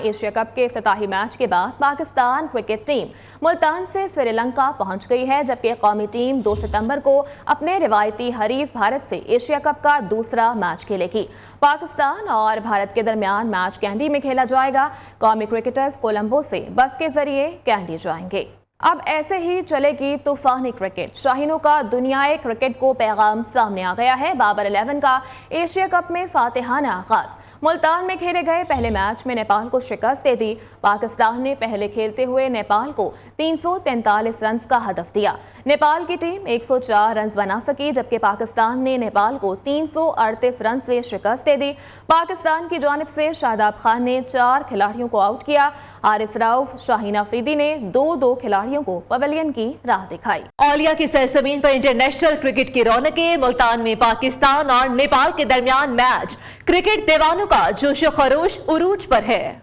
Asia cup के इफ्तिताही match के बाद पाकिस्तान क्रिकेट टीम मुल्तान से श्रीलंका पहुंच गई है, जबकि कौमी टीम 2 सितंबर को अपने रिवायती हरीफ भारत से एशिया कप का दूसरा मैच खेलेगी। पाकिस्तान और भारत के दरमियान मैच कैंडी में खेला जाएगा। कौमी क्रिकेटर्स कोलंबो से बस के जरिए कैंडी जाएंगे। अब ऐसे ही चलेगी तूफानी क्रिकेट। शाहीनों का दुनियाई क्रिकेट को पैगाम सामने आ गया है। बाबर 11 का एशिया कप में फातिहाना आगाज। मुल्तान में खेले गए पहले मैच में नेपाल को शिकस्त दे दी। पाकिस्तान ने पहले खेलते हुए नेपाल को 343 रन का हदफ दिया। नेपाल की टीम 104 रन बना सकी, जबकि पाकिस्तान ने नेपाल को 338 रन से शिकस्त दे दी। पाकिस्तान की जानिब से शादाब खान ने 4 खिलाड़ियों को आउट किया। हारिस राउफ, शाहीन अफरीदी ने 2-2 खिलाड़ियों को पवेलियन की राह दिखाई। औलिया की सरजमीन पर इंटरनेशनल क्रिकेट की रौनकें। मुल्तान में पाकिस्तान और नेपाल के दरमियान मैच। क्रिकेट दीवानों का जोश खरोश उरूज पर है।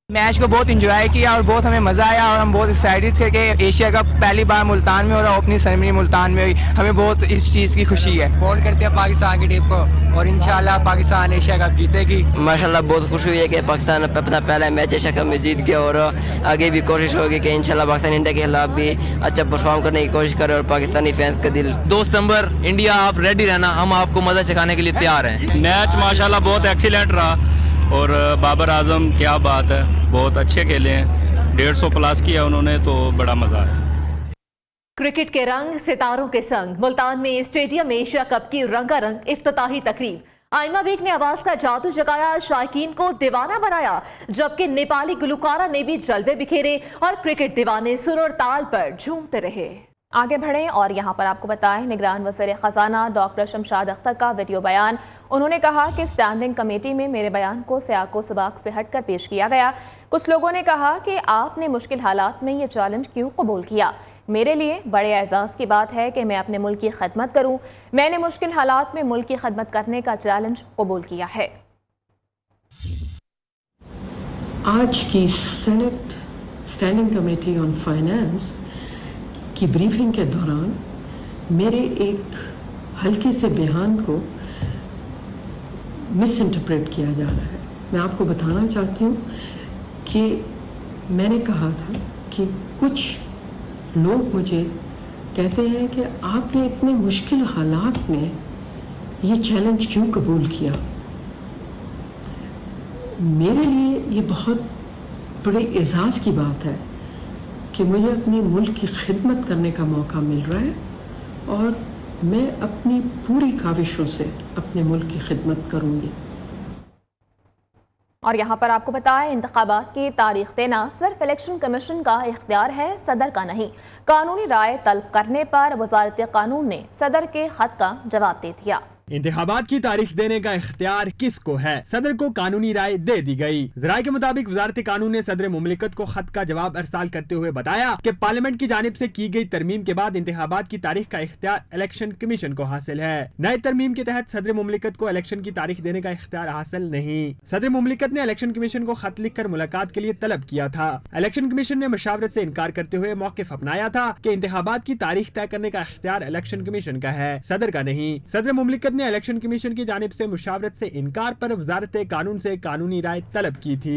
मैच को बहुत एंजॉय किया और बहुत हमें मज़ा आया और हम बहुत एक्साइटेड थे कि एशिया कप पहली बार मुल्तान में हो रहा, ओपनिंग सेरेमनी मुल्तान में हुई। हमें बहुत इस चीज़ की खुशी है। सपोर्ट करते हैं पाकिस्तान की टीम को और इंशाल्लाह पाकिस्तान एशिया कप जीतेगी। माशाल्लाह बहुत खुशी हुई है कि पाकिस्तान अपना पहला मैच एशिया कप में जीत गया और आगे भी कोशिश होगी कि इंशाल्लाह पाकिस्तान इंडिया के खिलाफ भी अच्छा परफॉर्म करने की कोशिश करे और पाकिस्तानी फैंस का दिल। 2 सितंबर इंडिया, आप रेडी रहना, हम आपको मजा चखाने के लिए तैयार हैं। मैच माशाल्लाह बहुत एक्सीलेंट रहा और बाबर आजम क्या बात है, बहुत अच्छे खेले हैं। 150 प्लस किया उन्होंने, तो बड़ा मजा आया। क्रिकेट के रंग सितारों के संग मुल्तान में स्टेडियम एशिया कप की रंगारंग इफ्तिताही तकरीब। आइमा बेग ने आवाज का जादू जगाया, शायकीन को दीवाना बनाया, जबकि नेपाली गुलकारा ने भी जलवे बिखेरे और क्रिकेट दीवाने सुर और ताल पर झूमते रहे। आगे बढ़ें और यहाँ पर आपको बताएं, निगरान वज़ीर ख़ज़ाना डॉक्टर शमशाद अख्तर का वीडियो बयान। उन्होंने कहा कि स्टैंडिंग कमेटी में मेरे बयान को सियाको सबाक से हटकर पेश किया गया। कुछ लोगों ने कहा कि आपने मुश्किल हालात में ये चैलेंज क्यों कबूल किया। मेरे लिए बड़े एजाज़ की बात है कि मैं अपने मुल्क की खिदमत करूँ। मैंने मुश्किल हालात में मुल्क की खिदमत करने का चैलेंज कबूल किया है। आज की senate standing committee on finance की ब्रीफिंग के दौरान मेरे एक हल्के से बयान को मिस इंटरप्रेट किया जा रहा है। मैं आपको बताना चाहती हूँ कि मैंने कहा था कि कुछ लोग मुझे कहते हैं कि आपने इतने मुश्किल हालात में ये चैलेंज क्यों कबूल किया। मेरे लिए ये बहुत बड़े एजाज़ की बात है कि मुझे अपने मुल्क की खिदमत करने का मौका मिल रहा है और मैं अपनी पूरी काविशों से अपने मुल्क की खिदमत करूँगी। और यहाँ पर आपको बताएं, इंतखाबात की तारीख देना सिर्फ इलेक्शन कमीशन का इख्तियार है, सदर का नहीं। कानूनी राय तलब करने पर वजारत कानून ने सदर के खत का जवाब दे दिया। इंतखाबात की तारीख देने का इख्तियार किसको है? सदर को कानूनी राय दे दी गई। ज़राए के मुताबिक वजारत कानून ने सदर मुमलिकत को खत का जवाब अरसाल करते हुए बताया कि पार्लियामेंट की जानिब से की गई तरमीम के बाद इंतखाबात की तारीख का इख्तियार इलेक्शन कमीशन को हासिल है। नए तरमीम के तहत सदर मुमलिकत को इलेक्शन की तारीख देने का इख्तियार हासिल नहीं। सदर मुमलिकत ने इलेक्शन कमीशन को खत लिख कर मुलाकात के लिए तलब किया था। इलेक्शन कमीशन ने मशावरत से इनकार करते हुए मौक़िफ़ अपनाया था कि इंतखाबात की तारीख तय करने का इख्तियार इलेक्शन कमीशन का है, सदर का नहीं। सदर मुमलिकत ने इलेक्शन कमीशन की जानिब से मुशावरत से इनकार पर वजारत कानून से कानूनी राय तलब की थी।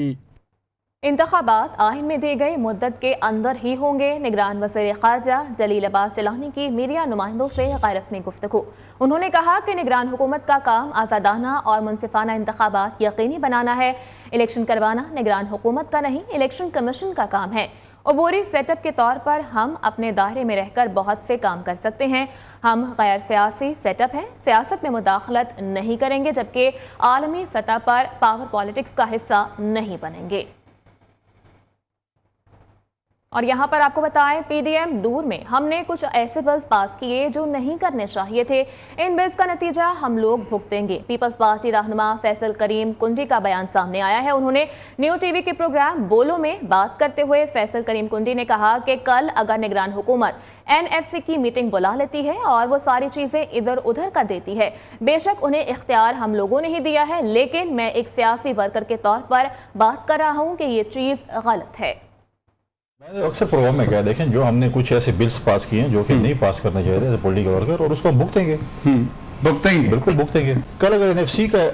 इंतखाबात आइन में दी गई मुद्दत के अंदर ही होंगे। निगरान वज़ीर ख़ारजा जलील अब्बास जिलानी की मीडिया नुमाइंदों से गैर रस्मी गुफ्तगू। उन्होंने कहा कि निगरान हुकूमत का काम आज़ादाना और मुनसिफाना इंतखाबात यकीनी बनाना है। इलेक्शन करवाना निगरान हुकूमत का नहीं, इलेक्शन कमीशन का काम है। अबूरी सेटअप के तौर पर हम अपने दायरे में रहकर बहुत से काम कर सकते हैं। हम गैर सियासी सेटअप हैं, सियासत में मुदाखलत नहीं करेंगे, जबकि आलमी सतह पर पावर पॉलिटिक्स का हिस्सा नहीं बनेंगे। और यहाँ पर आपको बताएं, पीडीएम दूर में हमने कुछ ऐसे बिल्स पास किए जो नहीं करने चाहिए थे। इन बिल्स का नतीजा हम लोग भुगतेंगे। पीपल्स पार्टी रहनुमा फैसल करीम कुंडी का बयान सामने आया है। उन्होंने न्यू टीवी के प्रोग्राम बोलो में बात करते हुए फैसल करीम कुंडी ने कहा कि कल अगर निगरान हुकूमत एनएफसी की मीटिंग बुला लेती है और वो सारी चीज़ें इधर उधर कर देती है, बेशक उन्हें इख्तियार हम लोगों ने ही दिया है, लेकिन मैं एक सियासी वर्कर के तौर पर बात कर रहा हूँ कि ये चीज़ गलत है। मैंने अक्सर प्रोग्राम में कहा, देखें जो हमने कुछ ऐसे बिल्स पास किए हैं जो कि नहीं पास करना चाहिए थे पॉलिटिकल वर्कर, और उसको हम भुगतेंगे। भुगतेंगे, बिल्कुल भुगतेंगे। कल अगर एनएफसी का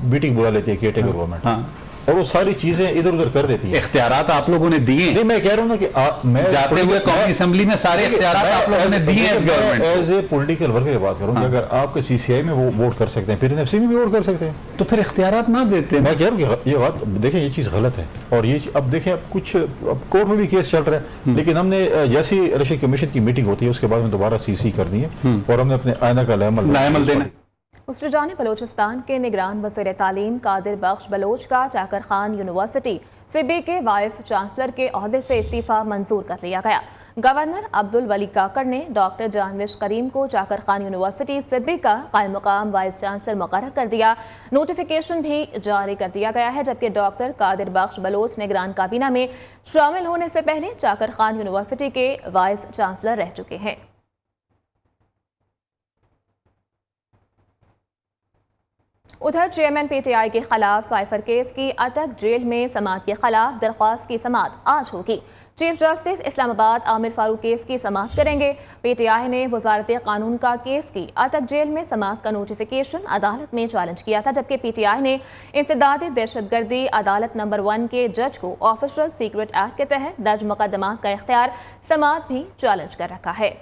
मीटिंग बुला लेती है केयर टेकर गवर्नमेंट, और वो सारी चीजें इधर उधर कर देती है। इख्तियारात आप लोगों ने दिए, नहीं मैं कह रहा हूँ ना कि मैं जाते हुए कौमी असेंबली में सारे इख्तियारात आप लोगों ने दिए इस गवर्नमेंट को। एज ए पॉलिटिकल वर्कर की बात करूँ, अगर आपके CCI में वो वोट कर सकते हैं, फिर NFC में भी वोट कर सकते हैं, तो फिर इख्तियारात ना देते। मैं कह रहा हूँ कि ये बात देखें, ये चीज़ गलत है। और ये अब देखें, अब कुछ कोर्ट में भी केस चल रहा है, लेकिन हमने जैसी इलेक्शन कमीशन की मीटिंग होती है उसके बाद में दोबारा CC कर दी है और हमने अपने आइंदा का लाएमल देना। दूसरी जानिब बलूचिस्तान के निगरान वज़ीर तालीम कादिर बख्श बलोच का चाकर खान यूनिवर्सिटी CB के वाइस चांसलर के ओहदे से इस्तीफ़ा मंजूर कर लिया गया। गवर्नर अब्दुल वली काकड़ ने डॉक्टर जानविश करीम को चाकर खान यूनिवर्सिटी CB का कायम मकाम वाइस चांसलर मुकर्रर कर दिया। नोटिफिकेशन भी जारी कर दिया गया है, जबकि डॉक्टर कादिर बख्श बलोच निगरान काबीना में शामिल होने से पहले चाकर खान यूनिवर्सिटी के वाइस चांसलर रह चुके हैं। उधर चेयरमैन PTI के खिलाफ साइफर केस की अटक जेल में समाअत के खिलाफ दरख्वास्त की समाअत आज होगी। Chief justice Islamabad Aamir Farooq case की समाअत करेंगे। PTI ने वजारत कानून का केस की अटक जेल में समाअत का नोटिफिकेशन अदालत में चैलेंज किया था, जबकि PTI ने इंसदादी दहशतगर्दी अदालत नंबर 1 के जज को ऑफिशियल सीक्रेट एक्ट के तहत दर्ज मुकदमात का इख्तियार समाअत भी चैलेंज कर रखा है।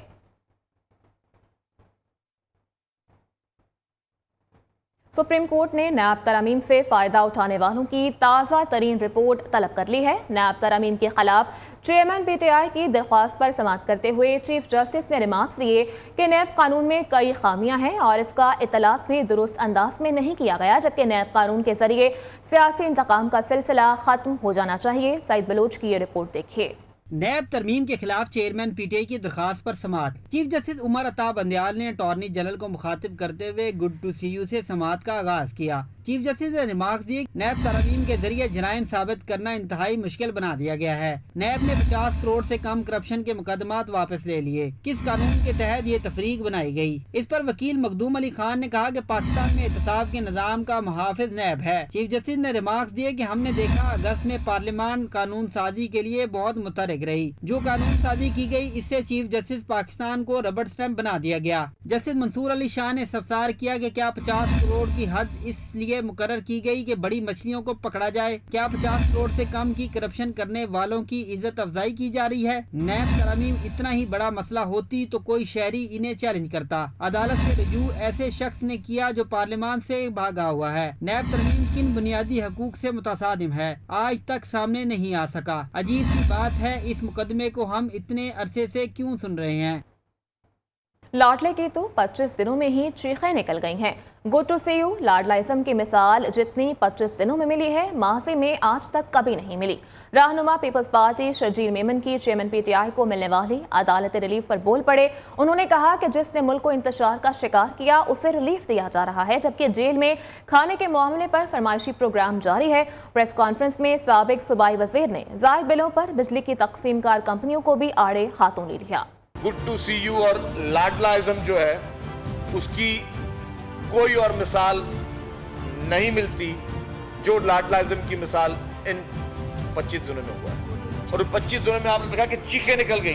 सुप्रीम कोर्ट ने नैब तरमीम से फ़ायदा उठाने वालों की ताज़ा तरीन रिपोर्ट तलब कर ली है। नैब तरमीम के खिलाफ चेयरमैन PTI की दरख्वास्त पर समाअत करते हुए चीफ जस्टिस ने रिमार्क्स दिए कि नैब कानून में कई खामियां हैं और इसका इतलाक भी दुरुस्त अंदाज में नहीं किया गया, जबकि नैब कानून के जरिए सियासी इंतकाम का सिलसिला ख़त्म हो जाना चाहिए। सईद बलोच की ये रिपोर्ट देखिए। नैब तरमीम के खिलाफ चेयरमैन PTI की दरखास्त पर समाअत। चीफ जस्टिस उमर अता बंदयाल ने अटॉर्नी जनरल को मुखातिब करते हुए गुड टू सी यू से समाअत का आगाज किया। चीफ जस्टिस ने रिमार्क्स दिए, नैब तरमीम के जरिए जराइम साबित करना इंतहाई मुश्किल बना दिया गया है। नैब ने 50 करोड़ से कम करप्शन के मुकदमात वापस ले लिए। किस कानून के तहत ये तफरीक बनाई गई? इस पर वकील मखदूम अली खान ने कहा कि पाकिस्तान में एहतसाब के निज़ाम का मुहाफिज नैब है। चीफ जस्टिस ने रिमार्क्स दिए कि हमने देखा अगस्त में पार्लियामान कानून साजी के लिए बहुत मुतहरिक रही। जो कानून साजी की गई, इससे चीफ जस्टिस पाकिस्तान को रबड़ स्टैंप बना दिया गया। जस्टिस मंसूर अली शाह ने इस्तफसार किया कि क्या 50 करोड़ की हद इसलिए मुकर्रर की गई कि बड़ी मछलियों को पकड़ा जाए? क्या 50 करोड़ से कम की करप्शन करने वालों की इज्जत अफजाई की जा रही है? नैब तरमीम इतना ही बड़ा मसला होती तो कोई शहरी इन्हें चैलेंज करता। अदालत से रजू ऐसे शख्स ने किया जो पार्लियामान से भागा हुआ है। नैब तरमीम किन बुनियादी हकूक से मुतसादिम है, आज तक सामने नहीं आ सका। अजीब सी बात है, इस मुकदमे को हम इतने अरसे से क्यों सुन रहे हैं? लाडले की तो 25 दिनों में ही चीखें निकल गई हैं। गुड टू सी यू लाडलाइज्म की मिसाल जितनी 25 दिनों में मिली है, माजी में आज तक कभी नहीं मिली। रहनुमा पीपल्स पार्टी शर्जील मेमन की चेयरमैन PTI को मिलने वाली अदालत रिलीफ पर बोल पड़े। उन्होंने कहा कि जिसने मुल्क को इंतशार का शिकार किया उसे रिलीफ दिया जा रहा है, जबकि जेल में खाने के मामले पर फरमाइशी प्रोग्राम जारी है। प्रेस कॉन्फ्रेंस में साबिक सूबाई वजीर ने जायद बिलों पर बिजली की तकसीम कार कंपनियों को भी आड़े हाथों ले लिया। गुड टू सी यू और लाडलाइज्म जो है उसकी कोई और मिसाल नहीं मिलती जो लाडलाइज्म की मिसाल इन 25 दिनों में हुआ है। और 25 दिनों में आपने देखा कि चीखें निकल गई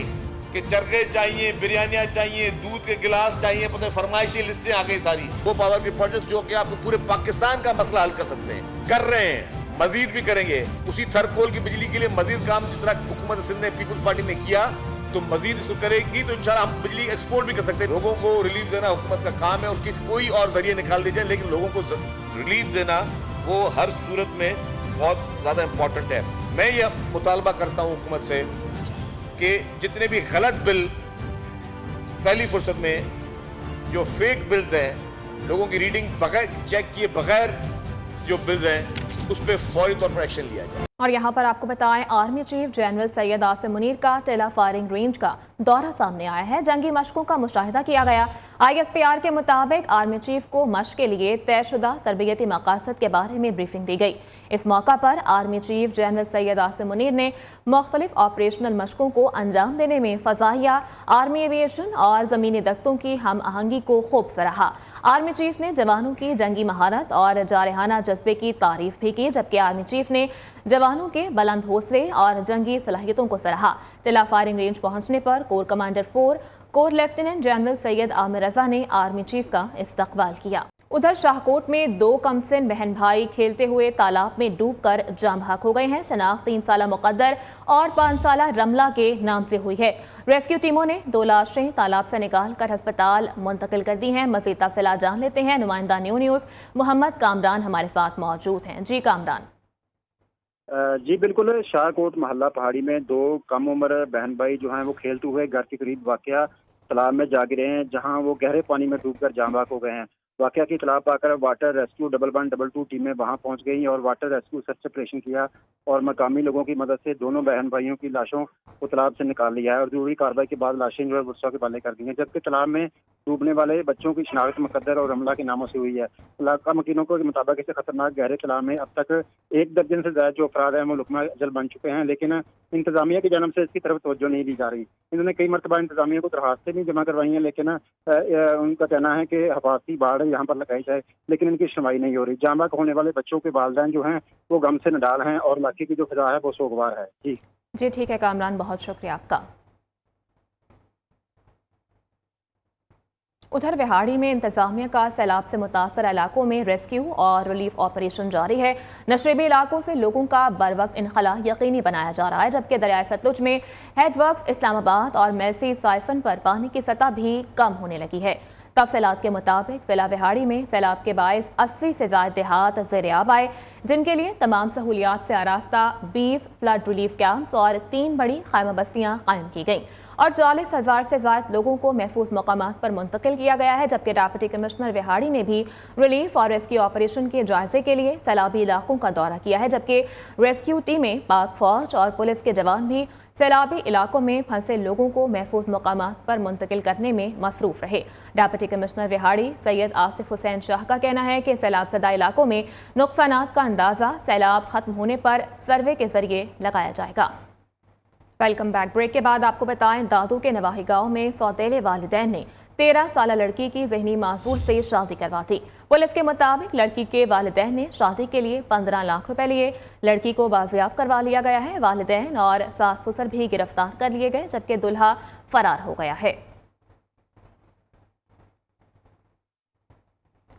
कि चरखे चाहिए, बिरयानियां चाहिए, दूध के गिलास चाहिए, पता फरमाइशी लिस्टें आ गई सारी। वो पावर के प्रोजेक्ट जो कि आपको पूरे पाकिस्तान का मसला हल कर सकते हैं, कर रहे हैं, मजीद भी करेंगे। उसी थर्कोल की बिजली के लिए मजीद काम जिस तरह हुकूमत सिंध ने पीपल्स पार्टी ने किया तो मजीद इसको करेगी तो इंशाल्लाह हम बिजली एक्सपोर्ट भी कर सकते हैं। लोगों को रिलीफ देना हुकूमत का काम है और कोई और जरिए निकाल दीजिए, लेकिन लोगों को रिलीफ देना वो हर सूरत में बहुत ज़्यादा इम्पोर्टेंट है। मैं ये मुतालबा करता हूँ हुकूमत से कि जितने भी गलत बिल पहली फुर्सत में जो फेक बिल्स हैं, लोगों की रीडिंग बगैर चेक किए बगैर जो बिल्स हैं उस पर फौरी तौर पर एक्शन लिया जाए। और यहाँ पर आपको बताएं, army chief general Syed Asim Munir का टेला फायरिंग रेंज का दौरा सामने आया है। जंगी मशकों का मुशाहिदा किया गया। ISPR के मुताबिक आर्मी चीफ को मशक के लिए तयशुदा तरबियती मकासद के बारे में ब्रीफिंग दी गई। इस मौका पर army chief general Syed Asim Munir ने मुख्तलिफ ऑपरेशनल मशकों को अंजाम देने में फ़ज़ाइया, आर्मी एविएशन और ज़मीनी दस्तों की हम आहंगी को खूब सराहा। आर्मी चीफ ने जवानों की जंगी महारत और जारहाना जज्बे की तारीफ भी की, जबकि आर्मी चीफ ने जवानों के बुलंद हौसले और जंगी सलाहियतों को सराहा। टिला फायरिंग रेंज पहुंचने पर corps commander 4 corps lieutenant general Syed Aamir Raza ने आर्मी चीफ का इस्तकबाल किया। उधर शाहकोट में 2 कमसिन बहन भाई खेलते हुए तालाब में डूबकर जाम बहक हो गए हैं। शनाख्त 3 साला मुकद्दर और 5 साला रमला के नाम से हुई है। रेस्क्यू टीमों ने 2 लाशें तालाब से निकालकर अस्पताल मुंतकिल कर दी हैं। मज़ीद तफसीलात जान लेते हैं। नुमाइंदा न्यूज़ मोहम्मद कामरान हमारे साथ मौजूद हैं। जी कामरान। जी बिल्कुल, शाहकोट मोहल्ला पहाड़ी में 2 कम उम्र बहन भाई जो हैं वो खेलते हुए घर के करीब वाक़या तालाब में जा गिरे हैं, जहां वो गहरे पानी में डूबकर जाम बहक हो गए हैं। वाक़या की इत्तला पाकर वाटर रेस्क्यू 112 टीमें वहां पहुंच गई और वाटर रेस्क्यू सर्च ऑपरेशन किया और मकामी लोगों की मदद से दोनों बहन भाइयों की लाशों को तालाब से निकाल लिया है और जरूरी कार्रवाई के बाद लाशें जो है वर्षा के हवाले कर दी हैं। जबकि तालाब में डूबने वाले बच्चों की शनाख्त मुकद्दर और रमला के नामों से हुई है। इलाका मकीनों के मुताबिक इस खतरनाक गहरे तालाब में अब तक 1 दर्जन से ज्यादा जो अफराद हैं वो लुकमा अजल बन चुके हैं, लेकिन इंतजामिया की जानब से इसकी तरफ तवज्जो नहीं दी जा रही। इन्होंने कई मरतबा इंतजामिया को दरखास्तें भी जमा करवाई हैं, लेकिन उनका कहना है कि हफाजती बाड़ यहाँ पर लगाई जाए, लेकिन इनकी सुनवाई नहीं हो रही। जाम बहक होने वाले बच्चों के वालिदैन जो हैं वो गम से नडाल हैं और इलाके की जो फिजा है वो सोगवार है। जी ठीक है कामरान, बहुत शुक्रिया आपका। उधर विहाड़ी में इंतजामिया का सैलाब से मुतासर इलाकों में रेस्क्यू और रिलीफ ऑपरेशन जारी है। नशेबी इलाकों से लोगों का बरवक्त इनखला यकीनी बनाया जा रहा है, जबकि दरियाए सतलुज में हेडवर्क्स इस्लामाबाद और मेसी साइफन पर पानी की सतह भी कम होने लगी है। तफसीलात के मुताबिक जिला विहाड़ी में सैलाब के बायस 80 से ज़ायद देहात ज़ेर-ए-आब आए, जिनके लिए तमाम सहूलियात से आरास्ता 20 फ्लड रिलीफ कैंप्स और 3 बड़ी खैमा बस्तियाँ कायम की गईं और 40,000 से ज़ायद लोगों को महफूज मकामात पर मुंतकिल किया गया है। जबकि डिप्टी कमिश्नर विहाड़ी ने भी रिलीफ और रेस्क्यू ऑपरेशन के जायजे के लिए सैलाबी इलाकों का दौरा किया है, जबकि रेस्क्यू टीमें, पाक फौज और पुलिस के जवान भी सैलाबी इलाकों में फंसे लोगों को महफूज मकामात पर मुंतकिल करने में मसरूफ रहे। डिप्टी कमिश्नर विहाड़ी सैयद आसिफ हुसैन शाह का कहना है कि सैलाब ज़दा इलाकों में नुकसानात का अंदाज़ा सैलाब खत्म होने पर सर्वे के जरिए लगाया जाएगा। Welcome back. ब्रेक के बाद आपको बताएं, दादू के नवाही गांव में सौतेले वालिदैन ने 13 साला लड़की की ज़हनी मासूर से शादी करवा दी। पुलिस के मुताबिक लड़की के वालिदैन ने शादी के लिए 15 लाख रुपए लिए। लड़की को बाजियाब करवा लिया गया है। वालिदैन और सास ससुर भी गिरफ्तार कर लिए गए, जबकि दुल्हा फरार हो गया है।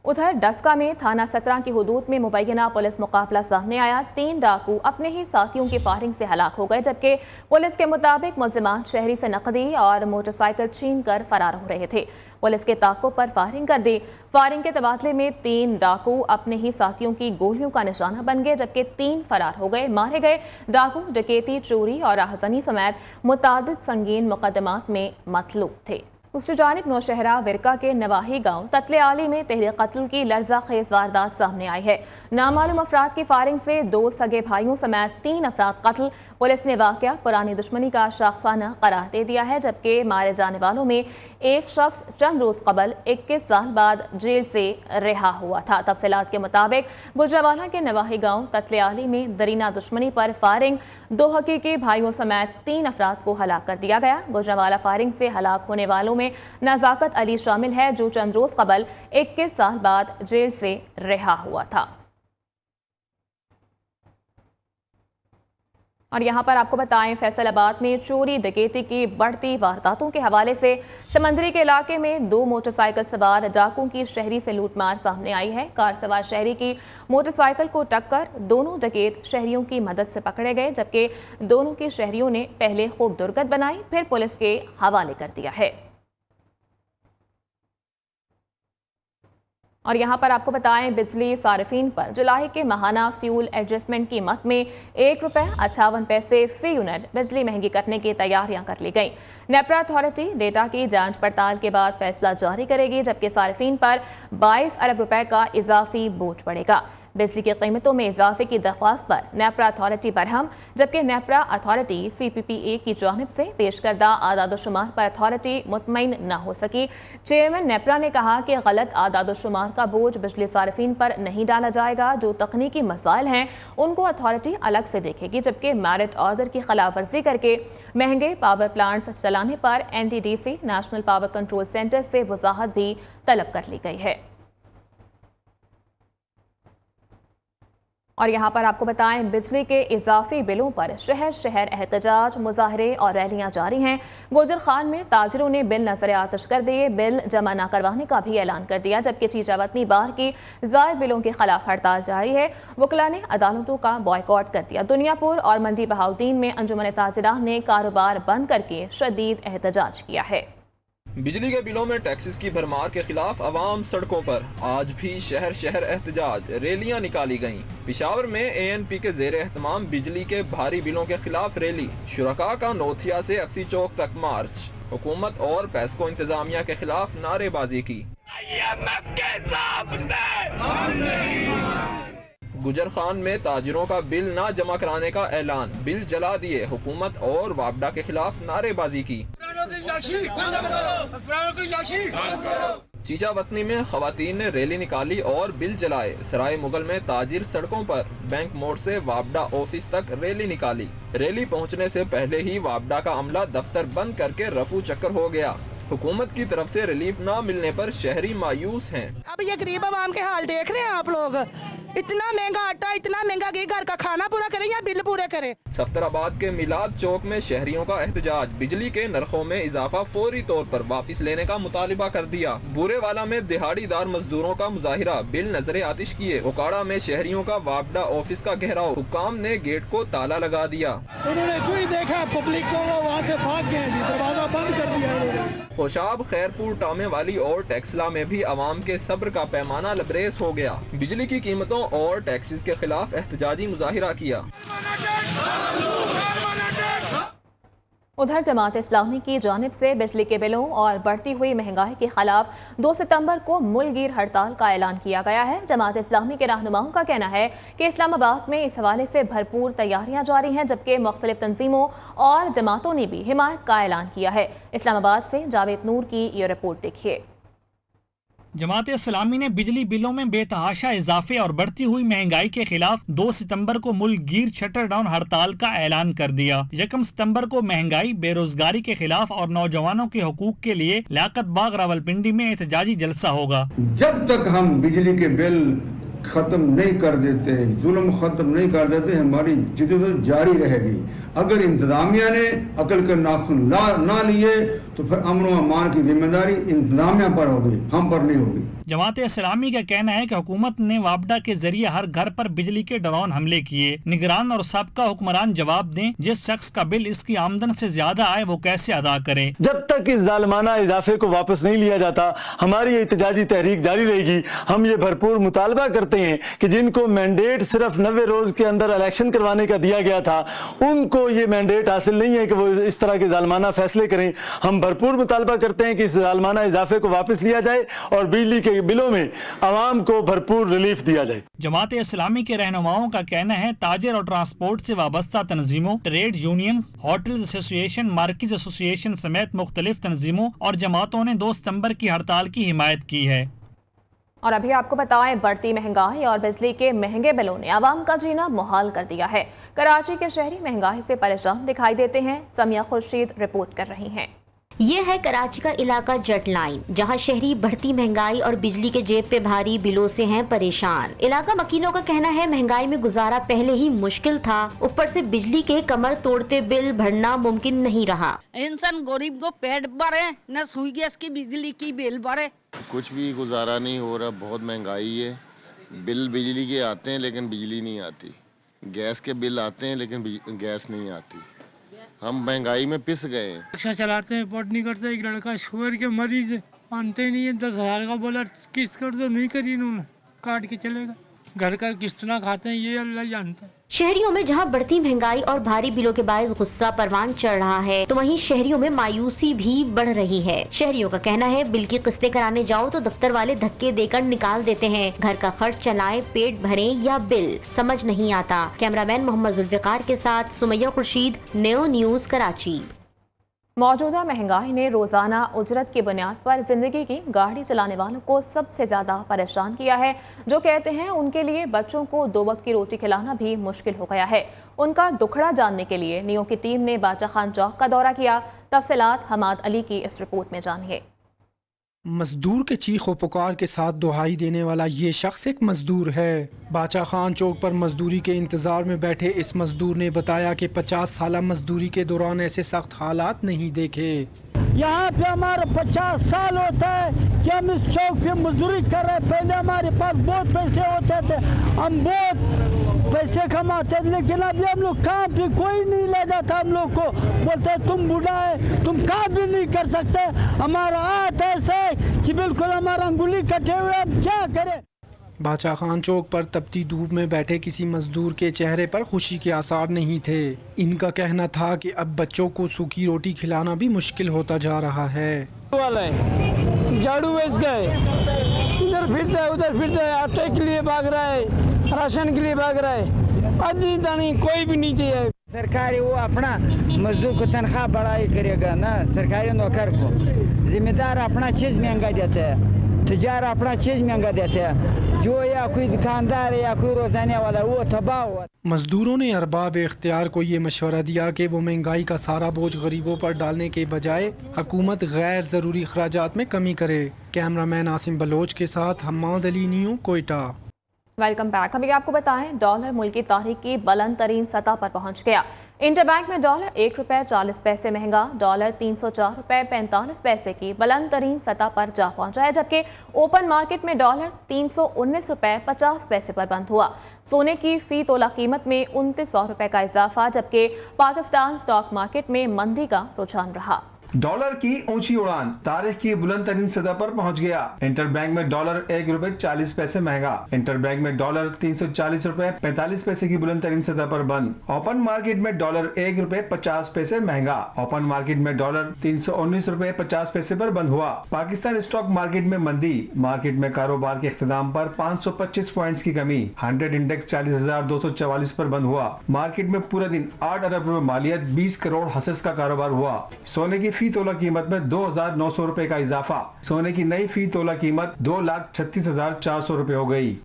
उधर डस्का में थाना 17 की हुदूद में मुबैना पुलिस मुकाबला सामने आया। 3 डाकू अपने ही साथियों की फायरिंग से हलाक हो गए, जबकि पुलिस के मुताबिक मुलजिमात शहरी से नकदी और मोटरसाइकिल छीन कर फरार हो रहे थे। पुलिस के ताक़ुब पर फायरिंग कर दी। फायरिंग के तबादले में 3 डाकू अपने ही साथियों की गोलियों का निशाना बन गए, जबकि 3 फरार हो गए। मारे गए डाकू डकैती, चोरी और राहज़नी समेत मुतादिद संगीन मुकदमात में मतलूब थे। दूसरी जानिब नौशहरा विरका के नवाही गांव ततले आली में तहरीर कत्ल की लर्जा खेज वारदात सामने आई है। नामालूम अफराद की फायरिंग से 2 सगे भाइयों समेत 3 अफराद कत्ल। पुलिस ने वाक़या पुरानी दुश्मनी का शाखसाना करार दे दिया है, जबकि मारे जाने वालों में एक शख्स चंद रोज कबल 21 साल बाद जेल से रिहा हुआ था। तफसीलात के मुताबिक गुजरावाला के नवाही गांव ततले आली में दरीना दुश्मनी पर फायरिंग 2 हकीकी भाइयों समेत 3 अफराद को हलाक कर दिया गया। गुजरावाला फायरिंग से हलाक होने वालों में नजाकत अली शामिल है, जो चंद रोज कबल 21 साल बाद जेल से रिहा हुआ था। और यहाँ पर आपको बताएं, फैसलाबाद में चोरी डकैती की बढ़ती वारदातों के हवाले से समंदरी के इलाके में 2 मोटरसाइकिल सवार डाकुओं की शहरी से लूटमार सामने आई है। कार सवार शहरी की मोटरसाइकिल को टक्कर दोनों डकैत शहरियों की मदद से पकड़े गए, जबकि दोनों के शहरियों ने पहले खूब दुर्गत बनाई, फिर पुलिस के हवाले कर दिया है। और यहाँ पर आपको बताएं, बिजली सार्फिन पर जुलाई के माहाना फ्यूल एडजस्टमेंट कीमत में ₹1.58 फी यूनिट बिजली महंगी करने की तैयारियां कर ली गई। नेपरा अथॉरिटी डेटा की जांच पड़ताल के बाद फैसला जारी करेगी, जबकि सार्फिन पर 22 अरब रुपए का इजाफी बोझ पड़ेगा। बिजली की कीमतों में इजाफे की दरख्वास्त पर नेपरा अथॉरिटी बरहम, जबकि नेपरा अथॉरिटी CPPA की जानिब से पेश करदा आदादोशुमार पर अथॉरिटी मुतमईन न हो सकी। चेयरमैन नेपरा ने कहा कि गलत आदादोशुमार का बोझ बिजली सार्फिन पर नहीं डाला जाएगा। जो तकनीकी मसाइल हैं उनको अथॉरिटी अलग से देखेगी, जबकि मैरिट ऑर्डर की खिलाफ वर्जी करके महंगे पावर प्लांट्स चलाने पर NTDC national power control centre से वजाहत भी तलब कर ली गई है। और यहाँ पर आपको बताएं, बिजली के इजाफी बिलों पर शहर शहर एहतजाज, मुजाहरे और रैलियां जारी हैं। गुजर खान में ताजरों ने बिल नजर आतिश कर दिए, बिल जमा न करवाने का भी ऐलान कर दिया, जबकि चीचावतनी बार की जायद बिलों के खिलाफ हड़ताल जारी है। वकला ने अदालतों का बॉयकॉट कर दिया। दुनियापुर और मंडी बहाउद्दीन में अंजुमन ताजिरान ने कारोबार बंद करके शदीद एहतजाज किया है। बिजली के बिलों में टैक्सेस की भरमार के खिलाफ अवाम सड़कों पर, आज भी शहर शहर एहतजाज, रैलियां निकाली गईं। पेशावर में ANP के जेर एहतमाम बिजली के भारी बिलों के खिलाफ रैली, शुरका का नोथिया से FC चौक तक मार्च, हुकूमत और पेस्को इंतजामिया के खिलाफ नारेबाजी की। गुजर खान में ताजिरों का बिल ना जमा कराने का ऐलान, बिल जला दिए, हुकूमत और वापडा के खिलाफ नारेबाजी की। चीचावतनी में खवातीन ने रैली निकाली और बिल जलाए। सराय मुगल में ताजिर सड़कों पर, बैंक मोड़ से वापडा ऑफिस तक रैली निकाली। रैली पहुंचने से पहले ही वापडा का अमला दफ्तर बंद करके रफू चक्कर हो गया। हुकूमत की तरफ से रिलीफ ना मिलने पर शहरी मायूस हैं। अब ये गरीब आवाम के हाल देख रहे हैं आप लोग, इतना महंगा आटा, इतना महंगा घी, घर का खाना पूरा करें या बिल पूरे करें। सफ्तराबाद के मिलाद चौक में शहरियों का एहतजाज, बिजली के नरखों में इजाफा फौरी तौर पर वापस लेने का मुतालिबा कर दिया। बुरेवाला में दिहाड़ीदार मजदूरों का मुजाहिरा, बिल नजरे आतिश किए। ओकाड़ा में शहरियों का वापडा ऑफिस का घेराव, हुकाम ने गेट को ताला लगा दिया। उन्होंने जो ही देखा पब्लिक को, वो वहाँ से भाग गए, दरवाजा बंद कर दिया। खुशाब, खैरपुर, टामे वाली और टेक्सला में भी अवाम के सब्र का पैमाना लबरेज हो गया। बिजली की कीमतों और टैक्सेस के खिलाफ एहतजाजी मुजाहिरा किया। उधर जमात इस्लामी की जानिब से बिजली के बिलों और बढ़ती हुई महंगाई के खिलाफ 2 सितंबर को मुल्कगीर हड़ताल का ऐलान किया गया है। जमात इस्लामी के रहनुमाओं का कहना है कि इस्लामाबाद में इस हवाले से भरपूर तैयारियां जारी हैं, जबकि मुख्तलिफ तंजीमों और जमातों ने भी हिमायत का ऐलान किया है। इस्लामाबाद से जावेद नूर की ये रिपोर्ट देखिए। जमात इस्लामी ने बिजली बिलों में बेतहाशा इजाफे और बढ़ती हुई महंगाई के खिलाफ 2 सितंबर को मुल्कगीर शटर डाउन हड़ताल का ऐलान कर दिया। 1 सितंबर को महंगाई, बेरोजगारी के खिलाफ और नौजवानों के हकूक के लिए लियाकत बाग रावलपिंडी में एहतजाजी जलसा होगा। जब तक हम बिजली के बिल खत्म नहीं कर देते, जुल्म खत्म नहीं कर देते, हमारी जिद्दत जारी रहेगी। अगर इंतजामिया ने अकल के नाखून ना लिए तो फिर अमन व अमान की जिम्मेदारी इंतजामिया पर होगी, हम पर नहीं होगी। जमात इस्लामी का कहना है कि हुकूमत ने वापडा के जरिए हर घर पर बिजली के ड्रोन हमले किए। निगरान और साबका हुक्मरान जवाब दें, जिस शख्स का बिल इसकी आमदन से ज्यादा आए वो कैसे अदा करे। जब तक इस जालिमाना इजाफे को वापस नहीं लिया जाता, हमारी एहतजाजी तहरीक जारी रहेगी। हम ये भरपूर मुतालबा करते हैं कि जिनको मैंडेट सिर्फ 90 रोज के अंदर इलेक्शन करवाने का दिया गया था, उनको ये मैंडेट हासिल नहीं है कि वो इस तरह के जालिमाना फैसले करें। हम भरपूर मुतालबा करते हैं कि इस जालिमाना इजाफे को वापस लिया जाए और बिजली के बिलों में आवाम को भरपूर रिलीफ दिया जाए। जमात इस्लामी के रहनुमाओं का कहना है ताजिर और ट्रांसपोर्ट से वाबस्ता तंजीमों, trade unions, hotels association, markets association समेत मुख्तलिफ तंजीमों और जमातों ने 2 सितंबर की हड़ताल की हिमायत की है। और अभी आपको बताएं, बढ़ती महंगाई और बिजली के महंगे बिलों ने आवाम का जीना मुहाल कर दिया है। कराची के शहरी महंगाई से परेशान दिखाई देते हैं। समिया खुर्शीद रिपोर्ट कर रही हैं। ये है कराची का इलाका जट लाइन, जहां शहरी बढ़ती महंगाई और बिजली के जेब पे भारी बिलों से हैं परेशान। इलाका मकीनों का कहना है महंगाई में गुजारा पहले ही मुश्किल था, ऊपर से बिजली के कमर तोड़ते बिल भरना मुमकिन नहीं रहा। इंसान गरीब को पेट भरे न सुई गैस की बिजली की बिल भरे, कुछ भी गुजारा नहीं हो रहा। बहुत महंगाई है, बिल बिजली के आते हैं लेकिन बिजली नहीं आती, गैस के बिल आते हैं लेकिन गैस नहीं आती। हम महंगाई में पिस गए हैं। रिक्शा चलाते हैं, पोट नहीं करते। एक लड़का शुगर के मरीज है, मानते नहीं है। 10,000 का बोला किस्त कर दो, नहीं करी इन्होंने, काट के चलेगा। घर का किस्त ना खाते हैं, ये अल्लाह जानता है। शहरियों में जहां बढ़ती महंगाई और भारी बिलों के बायस गुस्सा परवान चढ़ रहा है, तो वहीं शहरियों में मायूसी भी बढ़ रही है। शहरियों का कहना है बिल की किस्तें कराने जाओ तो दफ्तर वाले धक्के देकर निकाल देते हैं। घर का खर्च चलाएं, पेट भरें या बिल, समझ नहीं आता। कैमरामैन मोहम्मद जुल्फिकार के साथ सुमैया खुर्शीद, नेओ न्यूज, कराची। मौजूदा महंगाई ने रोजाना उजरत की बुनियाद पर जिंदगी की गाड़ी चलाने वालों को सबसे ज्यादा परेशान किया है। जो कहते हैं उनके लिए बच्चों को 2 वक्त की रोटी खिलाना भी मुश्किल हो गया है। उनका दुखड़ा जानने के लिए नियो की टीम ने बादशाह खान चौक का दौरा किया। तफसीलात हमाद अली की इस रिपोर्ट में जानिए। مزدور کے چیخ و پکار کے ساتھ دہائی دینے والا یہ شخص ایک مزدور ہے۔ باچا خان چوک پر مزدوری کے انتظار میں بیٹھے اس مزدور نے بتایا کہ 50 سالہ مزدوری کے دوران ایسے سخت حالات نہیں دیکھے۔ यहाँ पे हमारा 50 साल होता है कि हम इस चौक पे मजदूरी कर रहे हैं। पहले हमारे पास बहुत पैसे होते थे, हम बहुत पैसे कमाते थे, लेकिन अभी हम लोग काम पे कोई नहीं ले जाता। हम लोग को बोलते हैं तुम बूढ़ा है, तुम काम भी नहीं कर सकते। हमारा हाथ ऐसा है कि बिल्कुल हमारा अंगुली कटे हुए, हम क्या करें। बाचा खान चौक पर तपती धूप में बैठे किसी मजदूर के चेहरे पर खुशी के आसार नहीं थे। इनका कहना था कि अब बच्चों को सूखी रोटी खिलाना भी मुश्किल होता जा रहा है। झाड़ू बेचते है, इधर फिरता है उधर फिरता है, आटे के लिए भाग रहा है, राशन के लिए भाग रहा है, आदमी दानी कोई भी नहीं चाहिए। सरकारी वो अपना मजदूर को तनख्वाह बढ़ाई करेगा ना, सरकारी नौकर को। जिम्मेदार अपना चीज़ महंगा देते हैं, तजार अपना चीज़ महंगा देते हैं। जो या कोई दुकानदार है या कोई रोजाना वाला वो तबाह हुआ। मजदूरों ने अरबाब इख्तियार को ये मशवरा दिया कि वो महंगाई का सारा बोझ गरीबों पर डालने के बजाय हुकूमत गैर ज़रूरी अखराजात में कमी करे। कैमरामैन आसिम बलोच के साथ Hammad Ali, new, Quetta. Welcome back. अभी आपको बताएं, डॉलर मुल्की तारीख की बुलंद तरीन सतह पर पहुंच गया। इंटरबैंक में डॉलर 1 रुपये 40 पैसे महंगा डॉलर 304 रुपये 45 पैसे की बुलंद तरीन सतह पर जा पहुंचा है, जबकि ओपन मार्केट में डॉलर 319 रुपये 50 पैसे पर बंद हुआ। सोने की फी तोला कीमत में 2900 रुपये का इजाफा, जबकि पाकिस्तान स्टॉक मार्केट में मंदी का रुझान रहा। डॉलर की ऊंची उड़ान तारीख की बुलंद तरीन सतह पर पहुंच गया। इंटर बैंक में डॉलर 1 रुपये 40 पैसे महंगा, इंटर बैंक में डॉलर 340 रुपये 45 पैसे की बुलंद तरीन सतह पर बंद। ओपन मार्केट में डॉलर 1 रुपये 50 पैसे महंगा, ओपन मार्केट में डॉलर 319 रुपये 50 पैसे पर बंद हुआ। पाकिस्तान स्टॉक मार्केट में मंदी, मार्केट में कारोबार के इख्तिताम पर 525 पॉइंट्स की कमी। 100 इंडेक्स 40,244 पर बंद हुआ। मार्केट में पूरा दिन 8 अरब रुपए मालियत 20 करोड़ हसस का कारोबार हुआ। सोने की फी तोला कीमत में 2,900 रुपए का इजाफा, सोने की नई फी तोला कीमत 2,36,400 रुपए हो गई।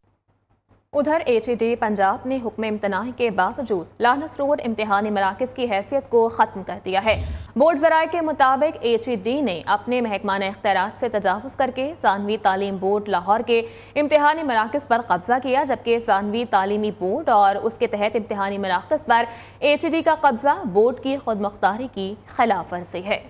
उधर HED पंजाब ने हुक्म इम्तनाही के बावजूद लानस रोड इम्तिहानी मराकज़ की हैसियत को ख़त्म कर दिया है। बोर्ड ज़राए के मुताबिक HED ने अपने महकमाना इख्तियारात से तजावुज़ करके सानवी तालीम बोर्ड लाहौर के इम्तिहानी मराकज़ पर कब्जा किया, जबकि सानवी तालीमी बोर्ड और उसके तहत इम्तिहानी मराकज़ पर HED का कब्जा बोर्ड की खुद मुख्तारी की खिलाफ वर्जी है।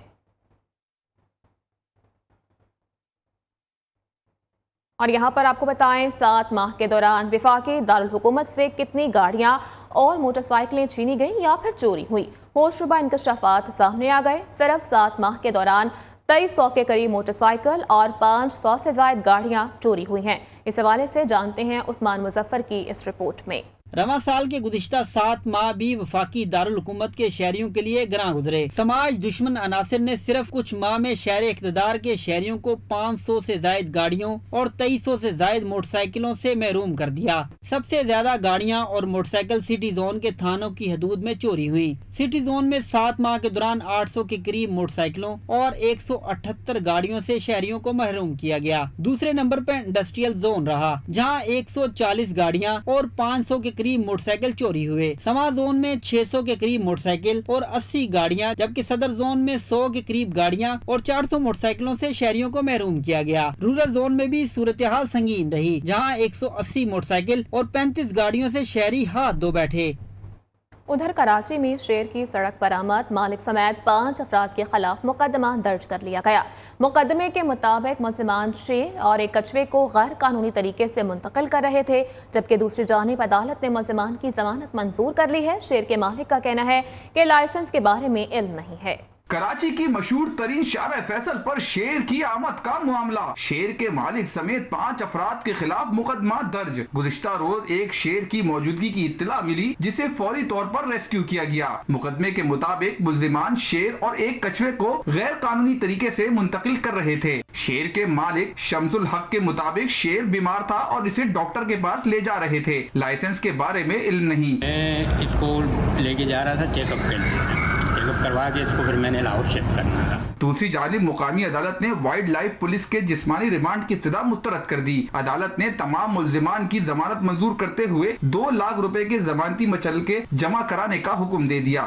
और यहाँ पर आपको बताएं, 7 माह के दौरान विफाकी दारुल हुकूमत से कितनी गाड़ियाँ और मोटरसाइकिलें छीनी गई या फिर चोरी हुई। होशरुबा इंकशाफात सामने आ गए। सिर्फ 7 माह के दौरान 2300 के करीब मोटरसाइकिल और 500 से ज़ायद गाड़ियाँ चोरी हुई हैं। इस हवाले से जानते हैं उस्मान मुजफ्फर की इस रिपोर्ट में। रवां साल के गुज़िश्ता 7 माह भी वफाकी दारुल हुकूमत के शहरियों के लिए ग्रां गुजरे। समाज दुश्मन अनासिर ने सिर्फ कुछ माह में शहर इक़्तिदार के शहरियों को 500 से जायद गाड़ियों और 2300 से जायद मोटरसाइकिलों से महरूम कर दिया। सबसे ज्यादा गाड़ियां और मोटरसाइकिल सिटी जोन के थानों की हदूद में चोरी हुई। सिटी जोन में 7 माह के दौरान 800 के करीब मोटरसाइकिलों और 178 गाड़ियों से शहरियों को महरूम किया गया। दूसरे नंबर पर इंडस्ट्रियल जोन रहा, जहाँ 140 गाड़ियाँ और 500 के करीब मोटरसाइकिल चोरी हुए। समा जोन में 600 के करीब मोटरसाइकिल और 80 गाड़ियां, जबकि सदर जोन में 100 के करीब गाड़ियां और 400 मोटरसाइकिलों से शहरियों को महरूम किया गया। रूरल जोन में भी सूरत हाल संगीन रही, जहां 180 मोटरसाइकिल और 35 गाड़ियों से शहरी हाथ धो बैठे। उधर कराची में शेर की सड़क पर आमद मालिक समेत 5 अफराद के खिलाफ मुकदमा दर्ज कर लिया गया। मुकदमे के मुताबिक मुलजिमान शेर और एक कछुए को गैर कानूनी तरीके से मुंतकिल कर रहे थे, जबकि दूसरी जानिब अदालत ने मुलजिमान की जमानत मंजूर कर ली है। शेर के मालिक का कहना है कि लाइसेंस के बारे में इल्म नहीं है। कराची की मशहूर तरीन शारा फैसल पर शेर की आमद का मामला। शेर के मालिक समेत 5 अफराद के खिलाफ मुकदमा दर्ज। गुज़िश्ता रोज एक शेर की मौजूदगी की इत्तला मिली, जिसे फौरी तौर पर रेस्क्यू किया गया। मुकदमे के मुताबिक मुलजिमान शेर और एक कछुए को गैर कानूनी तरीके से मुंतकिल कर रहे थे। शेर के मालिक शमसुल हक के मुताबिक शेर बीमार था और इसे डॉक्टर के पास ले जा रहे थे। लाइसेंस के बारे में इल्म नहीं। मैं इसको लेके जा रहा था चेकअप के लिए, करवा के इसको फिर मैंने लाहौर शिफ्ट करना था। दूसरी जानिब मुकामी अदालत ने वाइल्ड लाइफ पुलिस के जिस्मानी रिमांड की इब्तिदा मुस्तरद कर दी। अदालत ने तमाम मुलजिमान की जमानत मंजूर करते हुए 2 लाख रुपए के जमानती मचलके जमा कराने का हुक्म दे दिया।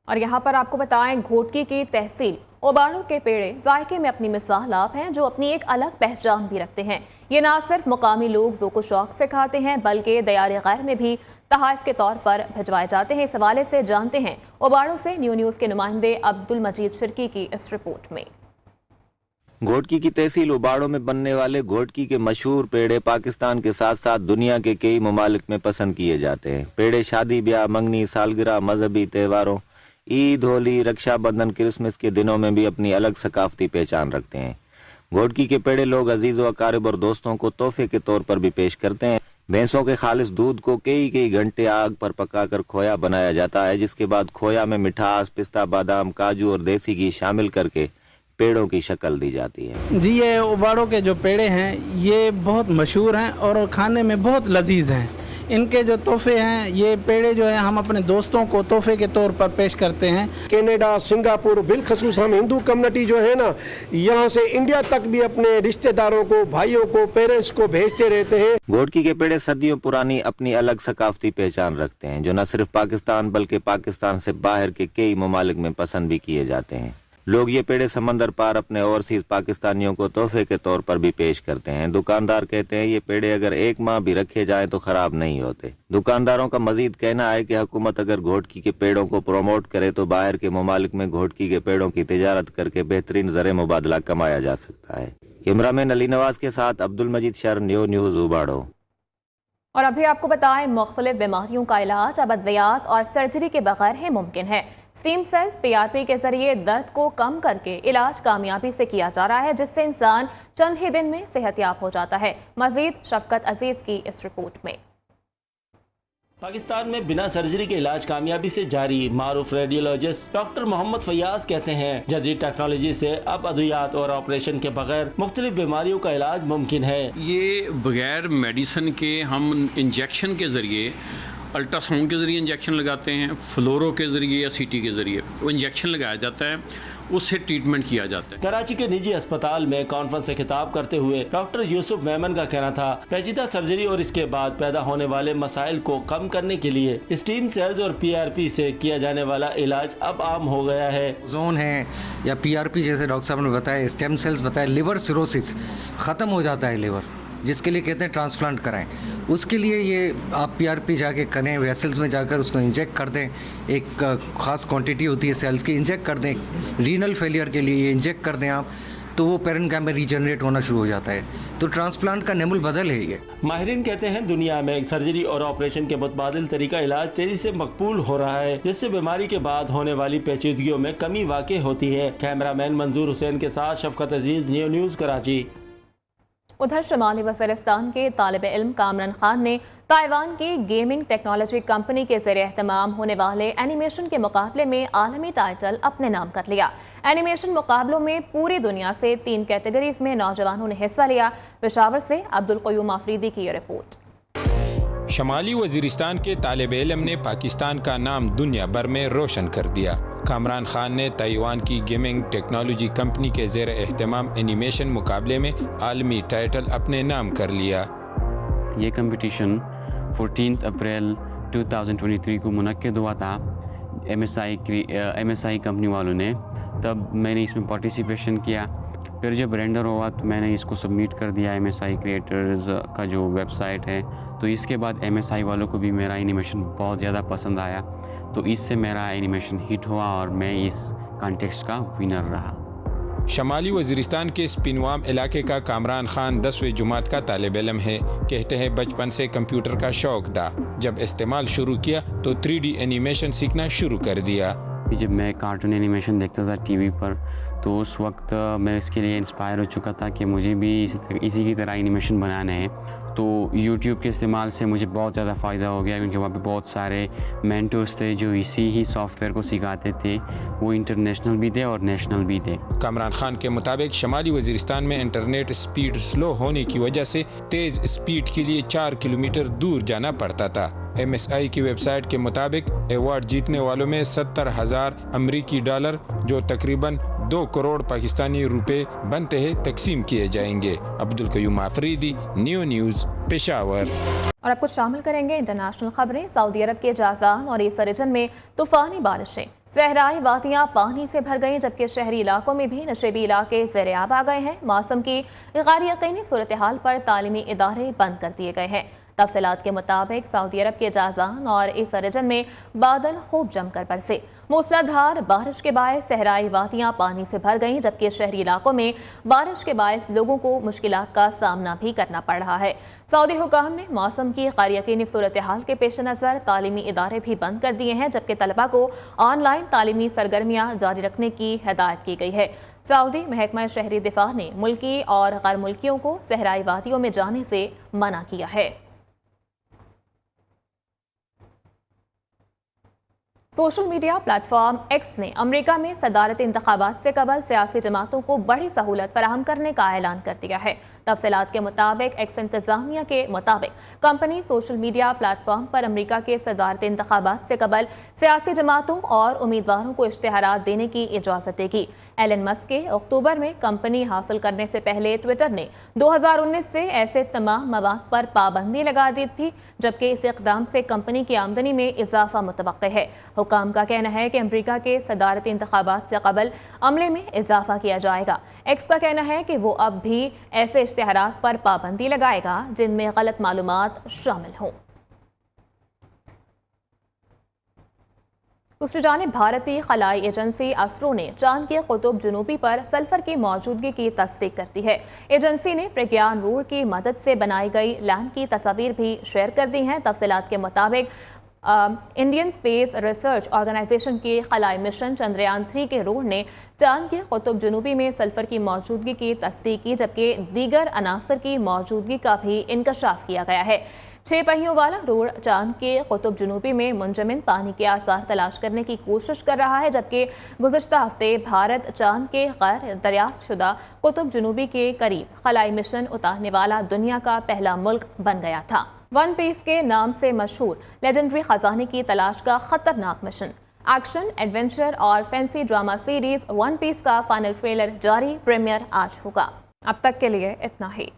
और यहाँ पर आपको बताएं, घोटकी की तहसील ओबाड़ों के पेड़े जायके में अपनी मिसाल आप हैं, जो अपनी एक अलग पहचान भी रखते हैं। ये ना सिर्फ मुकामी लोग ज़ोक़ो शौक से खाते हैं, बल्कि दयार गैर में भी तहाइफ के तौर पर भिजवाए जाते हैं। इस हवाले से जानते हैं ओबाड़ों से न्यूज़ के नुमाइंदे अब्दुल मजीद शिरकी की इस रिपोर्ट में। घोटकी की तहसील उबाड़ों में बनने वाले घोटकी के मशहूर पेड़े पाकिस्तान के साथ साथ दुनिया के कई ममालिक में पसंद किए जाते हैं। पेड़े शादी ब्याह, मंगनी, सालगिरह, मजहबी त्योहारों, ईद, होली, रक्षाबंधन, क्रिसमस के दिनों में भी अपनी अलग सकाफती पहचान रखते हैं। घोटकी के पेड़े लोग अजीज़ व अकारिब और दोस्तों को तोहफे के तौर पर भी पेश करते हैं। भैंसों के खालिस दूध को कई घंटे आग पर पकाकर खोया बनाया जाता है, जिसके बाद खोया में मिठास, पिस्ता, बादाम, काजू और देसी घी शामिल करके पेड़ों की शक्ल दी जाती है। जी, ये उबाड़ों के जो पेड़े हैं ये बहुत मशहूर हैं और खाने में बहुत लजीज हैं। इनके जो तोहफे हैं, ये पेड़े जो है हम अपने दोस्तों को तोहफे के तौर पर पेश करते हैं। कनाडा, सिंगापुर, बिलखसूस हम हिंदू कम्युनिटी जो है ना, यहाँ से इंडिया तक भी अपने रिश्तेदारों को, भाइयों को, पेरेंट्स को भेजते रहते हैं। घोटकी के पेड़े सदियों पुरानी अपनी अलग सकाफती पहचान रखते हैं, जो न सिर्फ पाकिस्तान बल्कि पाकिस्तान से बाहर के कई ममालिक में पसंद भी किए जाते हैं। लोग ये पेड़े समंदर पार अपने ओवरसीज पाकिस्तानियों को तोहफे के तौर पर भी पेश करते हैं। दुकानदार कहते हैं ये पेड़े अगर एक माह भी रखे जाएं तो खराब नहीं होते। दुकानदारों का मजीद कहना है कि हुकूमत अगर घोटकी के पेड़ों को प्रमोट करे तो बाहर के ममालिक में घोटकी के पेड़ों की तिजारत करके बेहतरीन ज़र मुबादला कमाया जा सकता है। कैमरामैन अली नवाज के साथ अब्दुल मजीद शर, न्यूज़ उबाड़ो। और अभी आपको बताएं, मुख्तलिफ बीमारियों का इलाज अब अद्वियात और सर्जरी के बगैर ही मुमकिन है। स्टीम सेल्स PRP के जरिए दर्द को कम करके इलाज कामयाबी से किया जा रहा है, जिससे इंसान चंद ही दिन में सेहतयाब हो जाता है। मजीद शफकत अजीज की इस रिपोर्ट में। पाकिस्तान में बिना सर्जरी के इलाज कामयाबी से जारी। मारूफ रेडियोलॉजिस्ट डॉक्टर मोहम्मद फयाज कहते हैं, जदीद टेक्नोलॉजी से अब अद्वियात और ऑपरेशन के बगैर मुख्तलिफ बीमारियों का इलाज मुमकिन है। ये बगैर मेडिसिन के हम इंजेक्शन के जरिए, अल्ट्रासाउंड के ज़रिए इंजेक्शन लगाते हैं, फ्लोरो के ज़रिए या CT के ज़रिए वो इंजेक्शन लगाया जाता है, उससे ट्रीटमेंट किया जाता है। कराची के निजी अस्पताल में कॉन्फ्रेंस से खिताब करते हुए डॉक्टर यूसुफ मेमन का कहना था, पेचीदा सर्जरी और इसके बाद पैदा होने वाले मसाइल को कम करने के लिए स्टीम सेल्स और PRP से किया जाने वाला इलाज अब आम हो गया है। जोन है या PRP, जैसे डॉक्टर साहब ने बताया, स्टेम सेल्स बताया, लिवर सिरोसिस ख़त्म हो जाता है लिवर, जिसके लिए कहते हैं ट्रांसप्लांट कराएं। उसके लिए ये आप PRP जाके करें, वेसल्स में जाकर उसको इंजेक्ट कर दें, एक ख़ास क्वांटिटी होती है सेल्स की, इंजेक्ट कर दें। रीनल फेलियर के लिए इंजेक्ट कर दें आप, तो वो पेरेन्काइम में रीजनरेट होना शुरू हो जाता है। तो ट्रांसप्लांट का नेमुल बदल है ये। माहिरीन कहते हैं दुनिया में सर्जरी और ऑपरेशन के मुतबादिल तरीका इलाज तेजी से मकबूल हो रहा है, जिससे बीमारी के बाद होने वाली पेचीदगियों में कमी वाक़ई होती है। कैमरामैन मंजूर हुसैन के साथ शफकत अजीज, न्यूज़ कराची। उधर शुमाली वज़ीरिस्तान के तालिब इल्म कामरान खान ने ताइवान की गेमिंग टेक्नोलॉजी कंपनी के ज़रिए एहतमाम होने वाले एनिमेशन के मुकाबले में आलमी टाइटल अपने नाम कर लिया। एनिमेशन मुकाबलों में पूरी दुनिया से 3 कैटेगरीज में नौजवानों ने हिस्सा लिया। पेशावर से अब्दुल क़य्यूम आफरीदी की ये रिपोर्ट। शुमाली वज़ीरिस्तान के तालिब इल्म ने पाकिस्तान का नाम दुनिया भर में रोशन कर दिया। कामरान खान ने ताइवान की गेमिंग टेक्नोलॉजी कंपनी के ज़ेर एहतमाम एनिमेशन मुकाबले में आलमी टाइटल अपने नाम कर लिया। ये कंपटीशन 14 अप्रैल 2023 को मुनक्किद हुआ था MSI कंपनी वालों ने। तब मैंने इसमें पार्टिसिपेशन किया। फिर जब रेंडर हुआ तो मैंने इसको सबमिट कर दिया MSI क्रिएटर्स का जो वेबसाइट है। तो इसके बाद MSI वालों को भी मेरा एनिमेशन बहुत ज़्यादा पसंद आया, तो इससे मेरा एनिमेशन हिट हुआ और मैं इस कॉन्टेस्ट का विनर रहा। शमाली वज़ीरिस्तान के स्पिनवाम इलाके का कामरान खान 10वीं जमात का तालिब इल्म है। कहते हैं बचपन से कंप्यूटर का शौक था। जब इस्तेमाल शुरू किया तो 3D एनिमेशन सीखना शुरू कर दिया। जब मैं कार्टून एनिमेशन देखता था टीवी पर, तो उस वक्त मैं इसके लिए इंस्पायर हो चुका था कि मुझे भी इसी की तरह एनिमेशन बनाने हैं। तो YouTube के इस्तेमाल से मुझे बहुत ज़्यादा फ़ायदा हो गया, क्योंकि वहाँ पे बहुत सारे मेंटर्स थे जो इसी ही सॉफ्टवेयर को सिखाते थे। वो इंटरनेशनल भी थे और नेशनल भी थे। कामरान खान के मुताबिक शमाली वज़ीरिस्तान में इंटरनेट स्पीड स्लो होने की वजह से तेज़ स्पीड के लिए 4 किलोमीटर दूर जाना पड़ता था। MSI की वेबसाइट के मुताबिक अवार्ड जीतने वालों में 70,000 अमरीकी डॉलर जो तकरीबन 2 करोड़ पाकिस्तानी रुपए बनते हैं तकसीम किए जाएंगे। Abdul Qayyum Afridi, new news, Peshawar. और अब कुछ शामिल करेंगे इंटरनेशनल खबरें। सऊदी अरब के जाजान और इस रीजन में तूफानी बारिशें, सहराई वादियां पानी से भर गईं, जबकि शहरी इलाकों में भी नशेबी इलाके ज़ेर-ए-आब आ गए हैं। मौसम की गैर यकीनी सूरत हाल पर तालीमी इदारे बंद कर दिए गए हैं। तफसीलात के मुताबिक सऊदी अरब के जाजान और इस रीजन में बादल खूब जमकर बरसे। मूसलाधार बारिश के बायस सहराई वादियां पानी से भर गईं, जबकि शहरी इलाकों में बारिश के बायस लोगों को मुश्किलात का सामना भी करना पड़ रहा है। सऊदी हुकाम ने मौसम की गैर यकीनी सूरत हाल के पेश नज़र तालीमी इदारे भी बंद कर दिए हैं, जबकि तलबा को ऑनलाइन तालीमी सरगर्मियाँ जारी रखने की हिदायत की गई है। सऊदी महकमा शहरी दिफा ने मुल्की और गैर मुल्कियों को सहराई वादियों में जाने से मना किया है। सोशल मीडिया प्लेटफॉर्म एक्स ने अमेरिका में सदारती इंतखाबात से कबल सियासी जमातों को बड़ी सहूलत फराहम करने का ऐलान कर दिया है। तफसीलात के मुताबिक एक्स इंतजामिया के मुताबिक कंपनी सोशल मीडिया प्लेटफॉर्म पर अमेरिका के सदारती इंतखाबात से कबल सियासी जमातों और उम्मीदवारों को इश्तिहारात देने की इजाज़त देगी। एलन मस्क के अक्टूबर में कंपनी हासिल करने से पहले ट्विटर ने 2019 से ऐसे तमाम मवाद पर पाबंदी लगा दी थी, जबकि इस इक़दाम से कंपनी की आमदनी में इजाफा मुतवक्के है। हुकाम का कहना है कि अमेरिका के सदारती इंतखाबात से कबल अमले में इजाफा किया जाएगा। एक्स का कहना है कि वो अब भी ऐसे इश्तिहारात पर पाबंदी लगाएगा जिनमें गलत मालूमात शामिल हों। दूसरी जानिब भारतीय खलाई एजेंसी असरो ने चांद के कुतुब जुनूबी पर सल्फर की मौजूदगी की तस्दीक कर दी है। एजेंसी ने प्रज्ञान रोड की मदद से बनाई गई लैंड की तस्वीर भी शेयर कर दी हैं। तफसीलात के मुताबिक इंडियन स्पेस रिसर्च ऑर्गेनाइजेशन के खलाई मिशन चंद्रयान 3 के रोड ने चांद के कुतुब जुनूबी में सल्फर की मौजूदगी की तस्दीक की, जबकि दीगर अनासर की मौजूदगी का भी इंकशाफ किया गया है। 6 पहियों वाला रोड चांद के कुतुब जुनूबी में मुंजमिद पानी के आसार तलाश करने की कोशिश कर रहा है, जबकि गुज़श्ता हफ्ते भारत चांद के गैर दरियाफ्त शुदा कुतुब जुनूबी के करीब खलाई मिशन उतारने वाला दुनिया का पहला मुल्क बन गया था। वन पीस के नाम से मशहूर लेजेंडरी खजाने की तलाश का खतरनाक मिशन। एक्शन, एडवेंचर और fancy drama series one piece का फाइनल ट्रेलर जारी, प्रीमियर आज होगा। अब तक के लिए इतना ही।